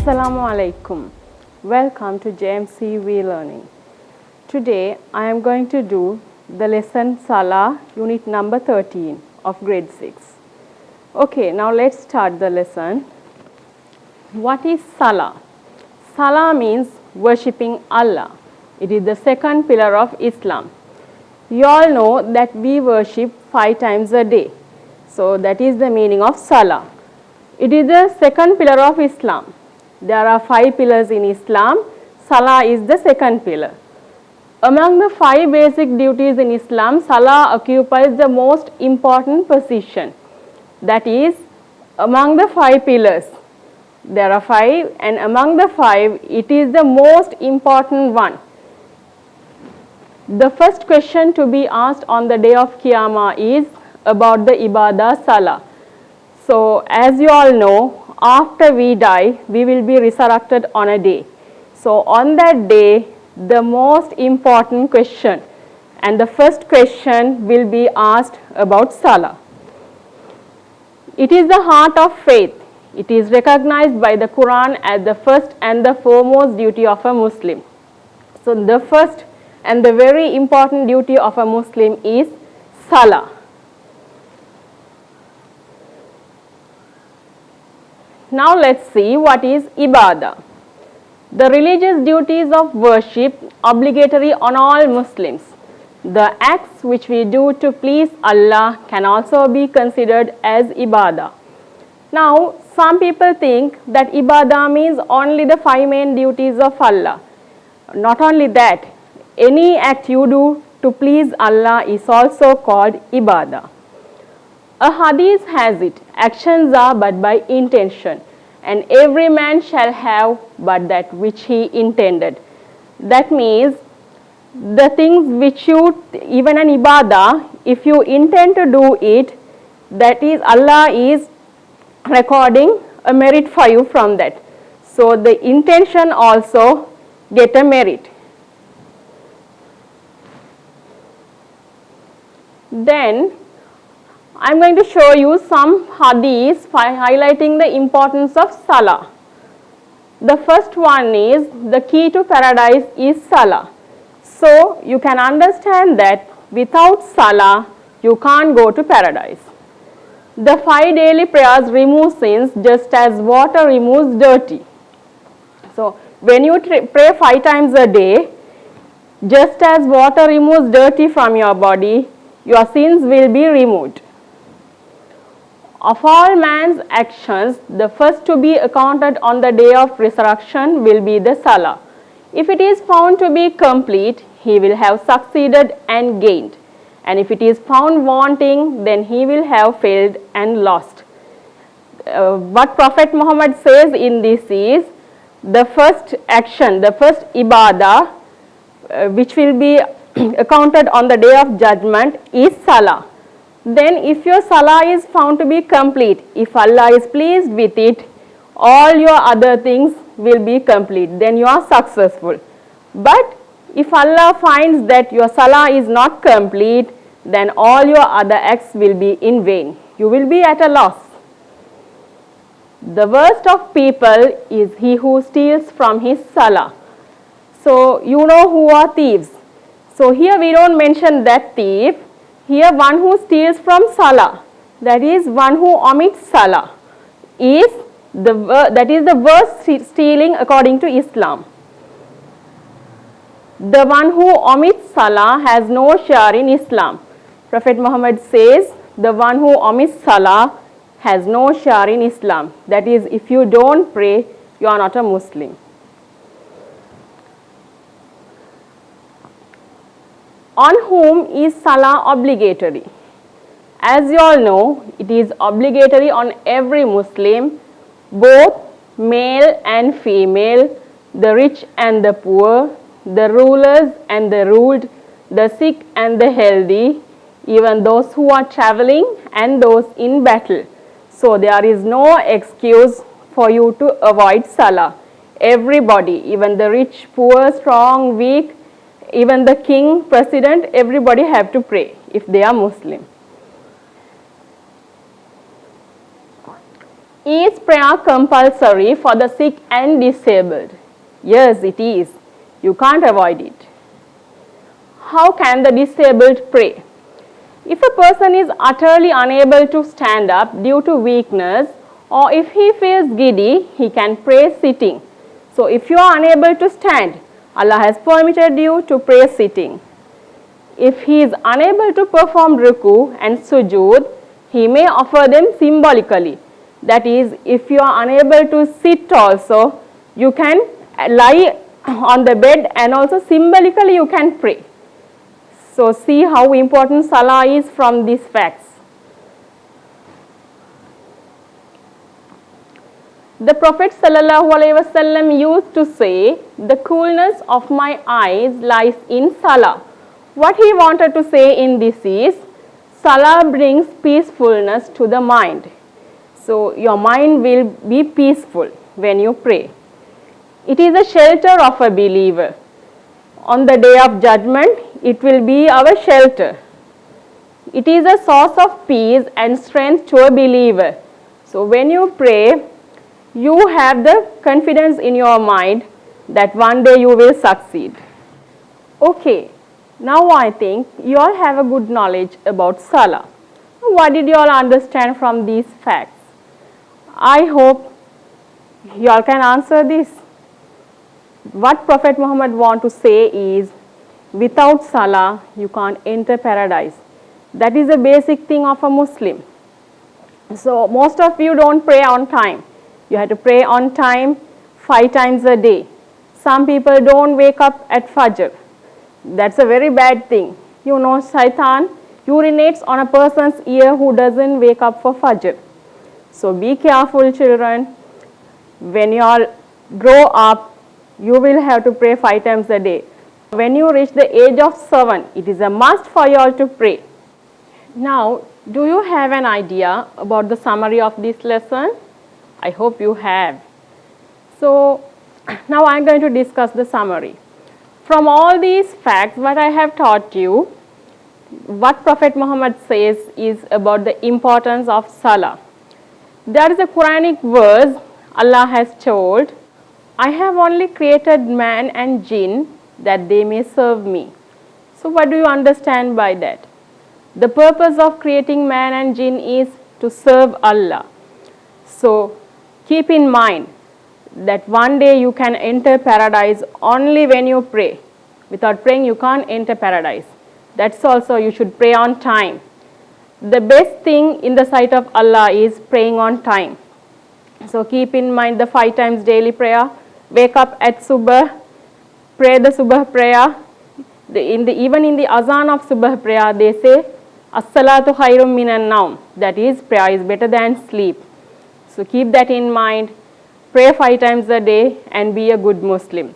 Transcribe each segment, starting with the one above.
Assalamu alaikum. Welcome to JMCV Learning. Today I am going to do the lesson Salah, unit number 13 of grade 6. Okay, now let's start the lesson. What is Salah? Salah means worshipping Allah. It is the second pillar of Islam. You all know that we worship 5 times a day. So that is the meaning of Salah. It is the second pillar of Islam. There are 5 pillars in Islam. Salah is the second pillar. Among the 5 basic duties in Islam, Salah occupies the most important position. That is, among the 5 pillars, there are 5, and among the 5, it is the most important one. The first question to be asked on the day of Qiyamah is about the Ibadah Salah. So, as you all know, after we die, we will be resurrected on a day. So, on that day, the most important question and the first question will be asked about Salah. It is the heart of faith. It is recognized by the Quran as the first and the foremost duty of a Muslim. So, the first and the very important duty of a Muslim is Salah. Now let's see what is Ibadah. The religious duties of worship obligatory on all Muslims. The acts which we do to please Allah can also be considered as Ibadah. Now some people think that Ibadah means only the 5 main duties of Allah. Not only that, any act you do to please Allah is also called Ibadah. A hadith has it, actions are but by intention, and every man shall have but that which he intended. That means, the things which you, even an ibadah, if you intend to do it, that is, Allah is recording a merit for you from that. So, the intention also get a merit. Then, I am going to show you some hadiths highlighting the importance of Salah. The first one is, the key to paradise is Salah. So, you can understand that without Salah, you can't go to paradise. The 5 daily prayers remove sins just as water removes dirty. So, when you pray 5 times a day, just as water removes dirty from your body, your sins will be removed. Of all man's actions, the first to be accounted on the day of resurrection will be the Salah. If it is found to be complete, he will have succeeded and gained. And if it is found wanting, then he will have failed and lost. What Prophet Muhammad says in this is, the first action, the first ibadah, which will be accounted on the day of judgment is Salah. Then if your Salah is found to be complete, if Allah is pleased with it, all your other things will be complete, then you are successful. But if Allah finds that your Salah is not complete, then all your other acts will be in vain. You will be at a loss. The worst of people is he who steals from his Salah. So you know who are thieves. So here we don't mention that thief. Here one who steals from Salah, that is one who omits Salah, that is the worst stealing according to Islam. The one who omits Salah has no share in Islam. Prophet Muhammad says, the one who omits Salah has no share in Islam. That is, if you don't pray, you are not a Muslim. On whom is Salah obligatory? As you all know, it is obligatory on every Muslim, both male and female, the rich and the poor, the rulers and the ruled, the sick and the healthy, even those who are traveling and those in battle. So there is no excuse for you to avoid Salah. Everybody, even the rich, poor, strong, weak, even the king, president, everybody have to pray if they are Muslim. Is prayer compulsory for the sick and disabled? Yes, it is. You can't avoid it. How can the disabled pray? If a person is utterly unable to stand up due to weakness, or if he feels giddy, he can pray sitting. So if you are unable to stand, Allah has permitted you to pray sitting. If he is unable to perform ruku and sujood, he may offer them symbolically. That is, if you are unable to sit also, you can lie on the bed and also symbolically you can pray. So see how important Salah is from these facts. The Prophet ﷺ used to say, the coolness of my eyes lies in Salah. What he wanted to say in this is, Salah brings peacefulness to the mind. So your mind will be peaceful when you pray. It is a shelter of a believer. On the day of judgment, it will be our shelter. It is a source of peace and strength to a believer. So when you pray, you have the confidence in your mind that one day you will succeed. Okay, now I think you all have a good knowledge about Salah. What did you all understand from these facts? I hope you all can answer this. What Prophet Muhammad want to say is, without Salah, you can't enter paradise. That is the basic thing of a Muslim. So most of you don't pray on time. You have to pray on time 5 times a day. Some people don't wake up at Fajr. That's a very bad thing. You know, Shaitan urinates on a person's ear who doesn't wake up for Fajr. So be careful, children. When you all grow up, you will have to pray 5 times a day. When you reach the age of 7, it is a must for you all to pray. Now, do you have an idea about the summary of this lesson? I hope you have. So, now I am going to discuss the summary. From all these facts, what I have taught you, what Prophet Muhammad says is about the importance of Salah. There is a Quranic verse Allah has told, I have only created man and jinn that they may serve me. So what do you understand by that? The purpose of creating man and jinn is to serve Allah. So keep in mind that one day you can enter paradise only when you pray. Without praying you can't enter paradise. That's also you should pray on time. The best thing in the sight of Allah is praying on time. So keep in mind the 5 times daily prayer. Wake up at Subh, pray the Subh prayer. Even in the Azan of Subh prayer, they say, As-salatu khairum minan naum. That is, prayer is better than sleep. So keep that in mind. Pray 5 times a day and be a good Muslim.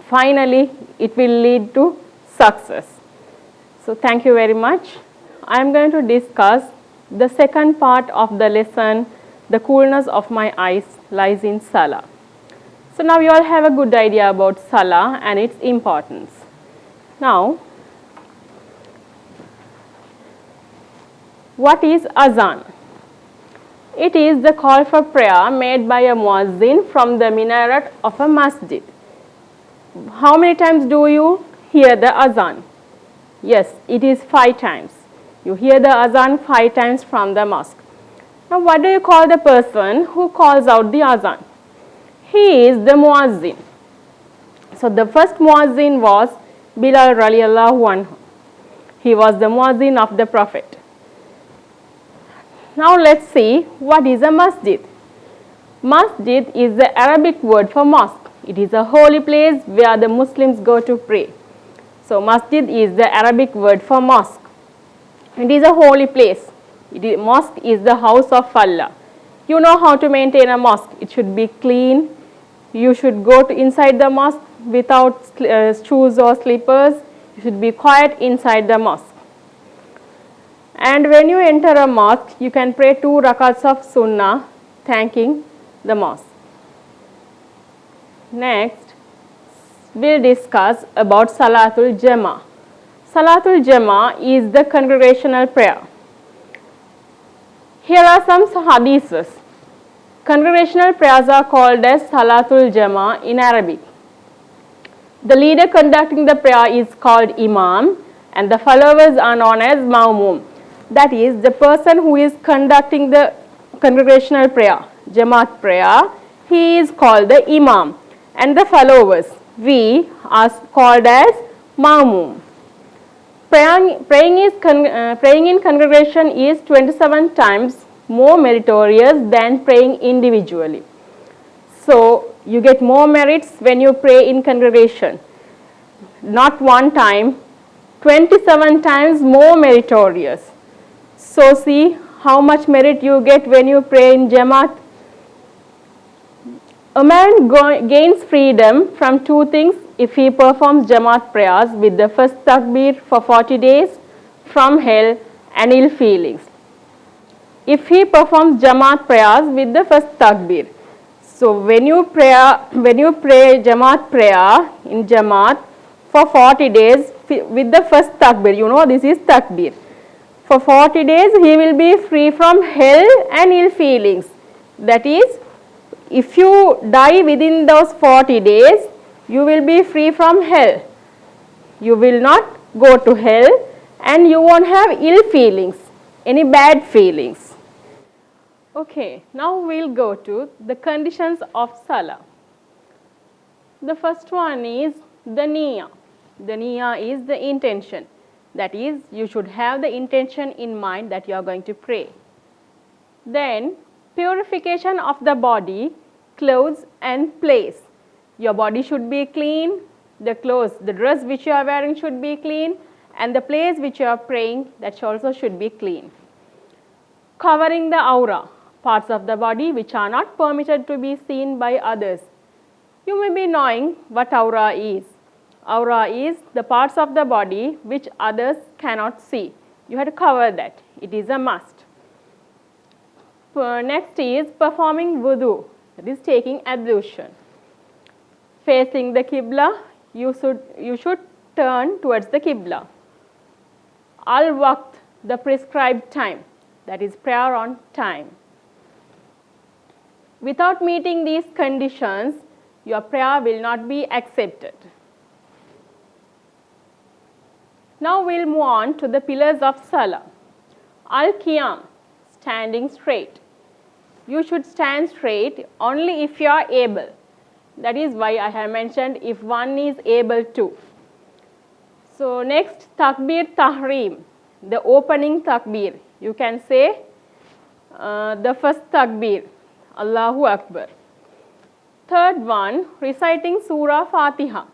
Finally, it will lead to success. So thank you very much. I am going to discuss the second part of the lesson, the coolness of my eyes lies in Salah. So now you all have a good idea about Salah and its importance. Now, what is Azan? It is the call for prayer made by a muazzin from the minaret of a masjid. How many times do you hear the Azan? Yes, it is 5 times. You hear the Azan 5 times from the mosque. Now what do you call the person who calls out the Azan? He is the muazzin. So the first muazzin was Bilal radiallahu anhu. He was the muazzin of the Prophet. Now let's see what is a masjid. Masjid is the Arabic word for mosque. It is a holy place where the Muslims go to pray. So masjid is the Arabic word for mosque. It is a holy place. Mosque is the house of Allah. You know how to maintain a mosque. It should be clean. You should go to inside the mosque without shoes or slippers. You should be quiet inside the mosque. And when you enter a mosque, you can pray 2 rakats of sunnah, thanking the mosque. Next, we'll discuss about Salatul Jama. Salatul Jama is the congregational prayer. Here are some hadiths. Congregational prayers are called as Salatul Jama in Arabic. The leader conducting the prayer is called Imam and the followers are known as Ma'mum. That is, the person who is conducting the congregational prayer, Jamaat prayer, he is called the Imam and the followers, we are called as Ma'mum. Praying in congregation is 27 times more meritorious than praying individually. So, you get more merits when you pray in congregation. Not one time, 27 times more meritorious. So, see how much merit you get when you pray in Jamaat. A man gains freedom from two things if he performs Jamaat prayers with the first takbir for 40 days from hell and ill feelings. If he performs Jamaat prayers with the first takbir. So when you pray Jamaat prayer in Jamaat for 40 days with the first takbir, you know this is takbir. For 40 days he will be free from hell and ill feelings. That is, if you die within those 40 days, you will be free from hell. You will not go to hell and you won't have ill feelings, any bad feelings. Okay, now we'll go to the conditions of Salah. The first one is the niyyah. The niyyah is the intention. That is, you should have the intention in mind that you are going to pray. Then, purification of the body, clothes and place. Your body should be clean, the clothes, the dress which you are wearing should be clean, and the place which you are praying, that also should be clean. Covering the aura, parts of the body which are not permitted to be seen by others. You may be knowing what aura is. Aura is the parts of the body which others cannot see. You have to cover that. It is a must. Next is performing wudu, that is taking ablution. Facing the Qibla, you should turn towards the Qibla. Al-Waqt, the prescribed time, that is prayer on time. Without meeting these conditions, your prayer will not be accepted. Now we'll move on to the pillars of Salah. Al-Qiyam, standing straight. You should stand straight only if you are able. That is why I have mentioned if one is able to. So next, Takbir Tahrim, the opening Takbir. You can say the first Takbir, Allahu Akbar. Third one, reciting Surah Fatiha.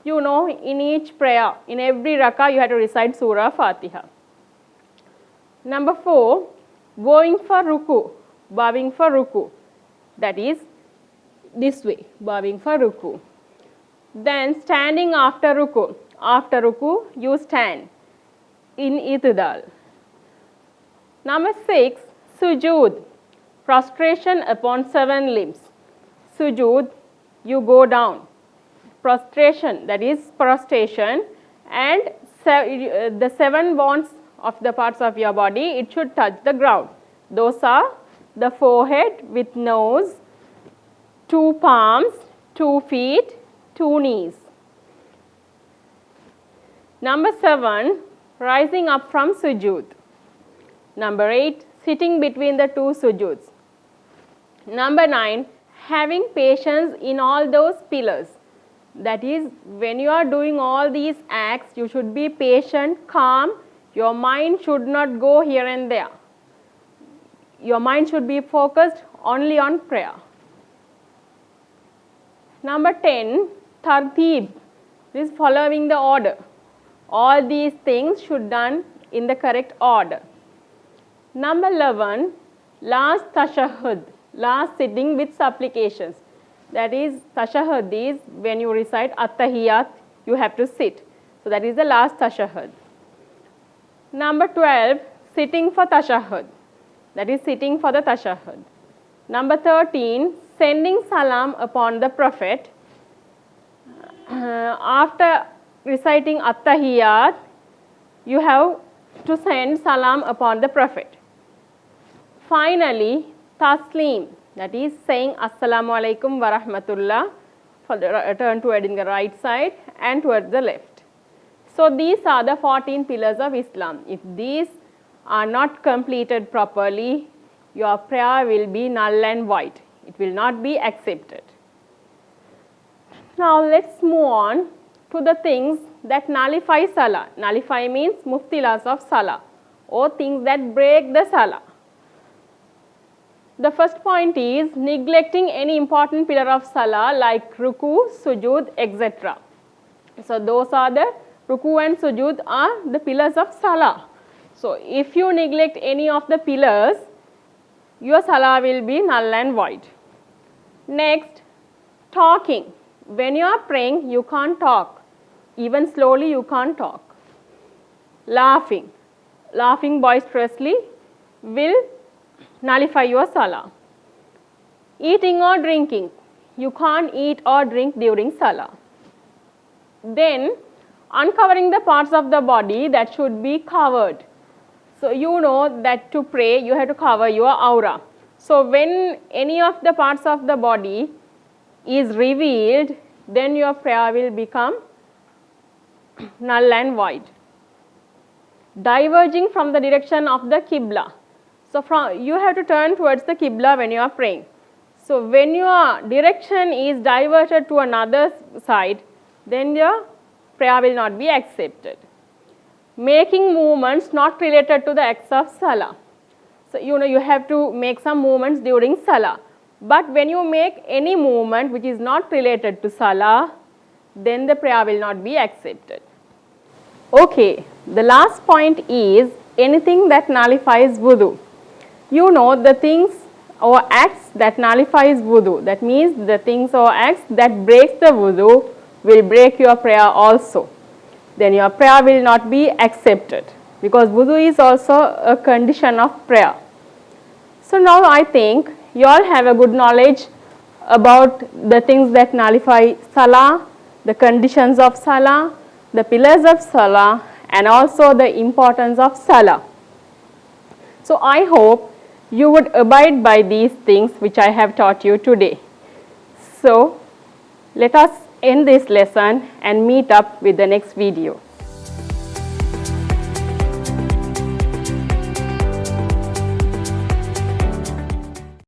You know, in each prayer, in every rakah, you have to recite Surah Fatiha. Number 4, bowing for ruku, bowing for ruku. That is this way, bowing for ruku. Then standing after ruku. After ruku, you stand in itidal. Number 6, sujood, prostration upon 7 limbs. Sujood, you go down. Prostration, that is prostration, and the 7 bones of the parts of your body, it should touch the ground. Those are the forehead with nose, 2 palms, 2 feet, 2 knees. Number 7, rising up from sujood. Number 8, sitting between the 2 sujoods. Number 9, having patience in all those pillars. That is, when you are doing all these acts, you should be patient, calm. Your mind should not go here and there. Your mind should be focused only on prayer. Number 10, tartib, this is following the order. All these things should be done in the correct order. Number 11, last tashahhud, last sitting with supplications. That is, tashahhud is when you recite at-tahiyyat, you have to sit. So that is the last tashahhud. Number 12, sitting for tashahhud. That is sitting for the tashahhud. Number 13, sending salam upon the Prophet. After reciting at-tahiyyat, you have to send salam upon the Prophet. Finally, taslim, That is saying Assalamu alaikum wa rahmatullah for the turn toward in the right side and towards the left. So these are the 14 pillars of Islam. If these are not completed properly, your prayer will be null and void. It will not be accepted. Now let's move on to the things that nullify Salah. Nullify means muftilas of Salah, or things that break the Salah. The first point is neglecting any important pillar of Salah like ruku, sujood, etc. So those are the ruku and sujood are the pillars of Salah. So if you neglect any of the pillars, your Salah will be null and void. Next, talking. When you are praying, you can't talk. Even slowly, you can't talk. Laughing. Laughing boisterously will nullify your Salah. Eating or drinking. You can't eat or drink during Salah. Then, uncovering the parts of the body that should be covered. So you know that to pray, you have to cover your aura. So when any of the parts of the body is revealed, then your prayer will become null and void. Diverging from the direction of the Qibla. So you have to turn towards the Qibla when you are praying. So when your direction is diverted to another side, then your prayer will not be accepted. Making movements not related to the acts of Salah. So you have to make some movements during Salah. But when you make any movement which is not related to Salah, then the prayer will not be accepted. Okay, the last point is anything that nullifies wudu. You know the things or acts that nullifies wudu. That means the things or acts that breaks the wudu will break your prayer also. Then your prayer will not be accepted, because wudu is also a condition of prayer. So now I think you all have a good knowledge about the things that nullify Salah, the conditions of Salah, the pillars of Salah, and also the importance of Salah. So I hope you would abide by these things which I have taught you today. So let us end this lesson and meet up with the next video.